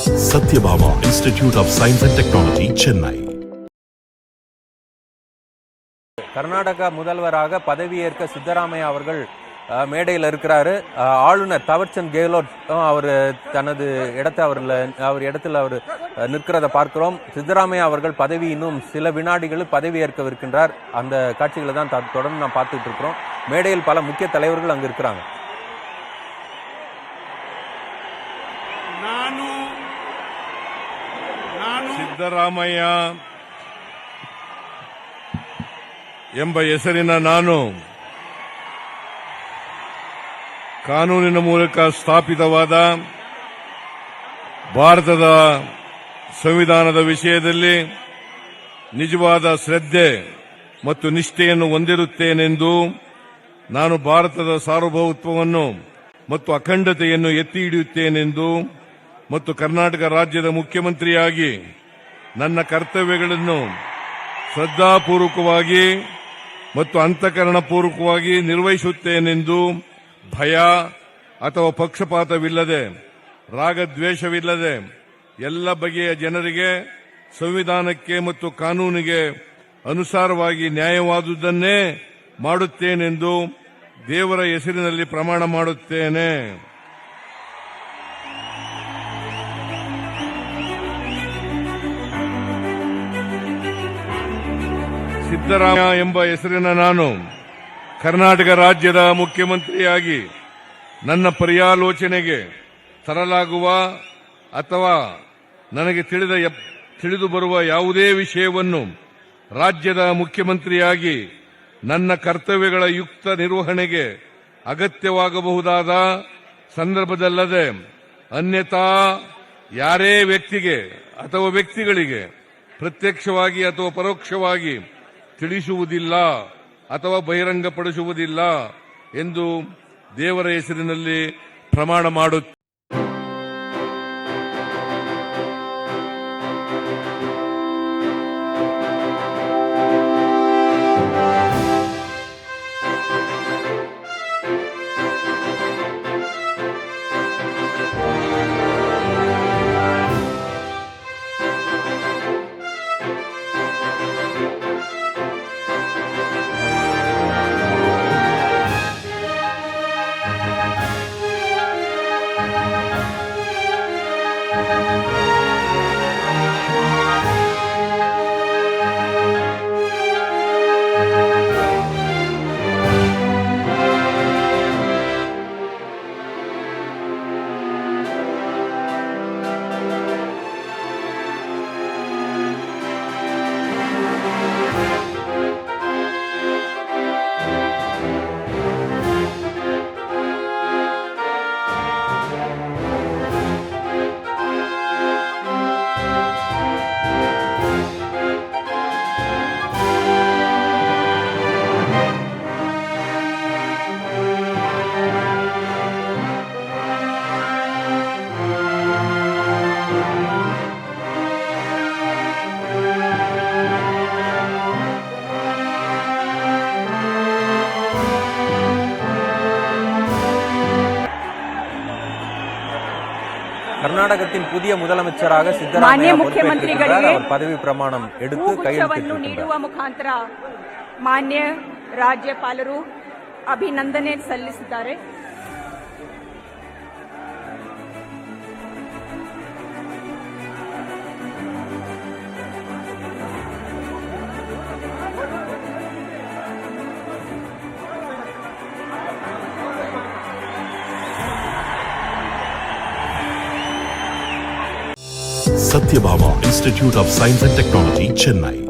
Satyabama Institute of Science and Technology, Chennai. Karnataka முதல்வராக பதவியேற்க சித்தராமையா அவர்கள் மேடையில் இருக்கிறாரு. ஆளுநர் தாவர்சந்த் கெஹ்லோட் அவர் தனது இடத்துல அவர் நிற்கிறத பார்க்கிறோம். சித்தராமையா அவர்கள் பதவி இன்னும் சில வினாடிகளில் பதவி ஏற்கவிருக்கின்றார். அந்த காட்சிகளை தான் தொடர்ந்து நாம் பார்த்துட்டு இருக்கிறோம். மேடையில் பல முக்கிய தலைவர்கள் அங்கு இருக்கிறாங்க. ಸಿದ್ದರಾಮಯ್ಯ ಎಂಬ ಹೆಸರಿನ ನಾನು ಕಾನೂನಿನ ಮೂಲಕ ಸ್ಥಾಪಿತವಾದ ಭಾರತದ ಸಂವಿಧಾನದ ವಿಷಯದಲ್ಲಿ ನಿಜವಾದ ಶ್ರದ್ಧೆ ಮತ್ತು ನಿಷ್ಠೆಯನ್ನು ಹೊಂದಿರುತ್ತೇನೆಂದು ನಾನು ಭಾರತದ ಸಾರ್ವಭೌಮತ್ವವನ್ನು ಮತ್ತು ಅಖಂಡತೆಯನ್ನು ಎತ್ತಿ ಹಿಡಿಯುತ್ತೇನೆಂದು ಮತ್ತು ಕರ್ನಾಟಕ ರಾಜ್ಯದ ಮುಖ್ಯಮಂತ್ರಿಯಾಗಿ ನನ್ನ ಕರ್ತವ್ಯಗಳನ್ನು ಶ್ರದ್ಧಾಪೂರ್ವಕವಾಗಿ ಮತ್ತು ಅಂತಃಕರಣಪೂರ್ವಕವಾಗಿ ನಿರ್ವಹಿಸುತ್ತೇನೆಂದು ಭಯ ಅಥವಾ ಪಕ್ಷಪಾತವಿಲ್ಲದೆ ರಾಗದ್ವೇಷವಿಲ್ಲದೆ ಎಲ್ಲ ಬಗೆಯ ಜನರಿಗೆ ಸಂವಿಧಾನಕ್ಕೆ ಮತ್ತು ಕಾನೂನಿಗೆ ಅನುಸಾರವಾಗಿ ನ್ಯಾಯವಾದುದನ್ನೇ ಮಾಡುತ್ತೇನೆಂದು ದೇವರ ಹೆಸರಿನಲ್ಲಿ ಪ್ರಮಾಣ ಮಾಡುತ್ತೇನೆ. ಸಿದ್ದರಾಮಯ್ಯ ಎಂಬ ಹೆಸರಿನ ನಾನು ಕರ್ನಾಟಕ ರಾಜ್ಯದ ಮುಖ್ಯಮಂತ್ರಿಯಾಗಿ ನನ್ನ ಪರ್ಯಾಲೋಚನೆಗೆ ತರಲಾಗುವ ಅಥವಾ ನನಗೆ ತಿಳಿದು ಬರುವ ಯಾವುದೇ ವಿಷಯವನ್ನು ರಾಜ್ಯದ ಮುಖ್ಯಮಂತ್ರಿಯಾಗಿ ನನ್ನ ಕರ್ತವ್ಯಗಳ ಯುಕ್ತ ನಿರ್ವಹಣೆಗೆ ಅಗತ್ಯವಾಗಬಹುದಾದ ಸಂದರ್ಭದಲ್ಲದೆ ಅನ್ಯಥಾ ಯಾರೇ ವ್ಯಕ್ತಿಗೆ ಅಥವಾ ವ್ಯಕ್ತಿಗಳಿಗೆ ಪ್ರತ್ಯಕ್ಷವಾಗಿ ಅಥವಾ ಪರೋಕ್ಷವಾಗಿ ತಿಳಿಸುವುದಿಲ್ಲ ಅಥವಾ ಬಹಿರಂಗಪಡಿಸುವುದಿಲ್ಲ ಎಂದು ದೇವರ ಹೆಸರಿನಲ್ಲಿ ಪ್ರಮಾಣ ಮಾಡುತ್ತೇನೆ. கர்நாடகத்தின் புதிய முதலமைச்சராக ಸಿದ್ದರಾಮಯ್ಯ ಮುಖ್ಯಮಂತ್ರಿಗಳಿಗೆ ಪದವಿ ಪ್ರಮಾಣ எடுத்து ಕೈಯೆತ್ತಿಟ್ಟಿದ್ದಾರೆ. ನೀಡುವ ಮುಖಾಂತರ ಮಾನ್ಯ ರಾಜ್ಯಪಾಲರು ಅಭಿನಂದನೆ ಸಲ್ಲಿಸಿದ್ದಾರೆ. Satyabama Institute of Science and Technology, Chennai.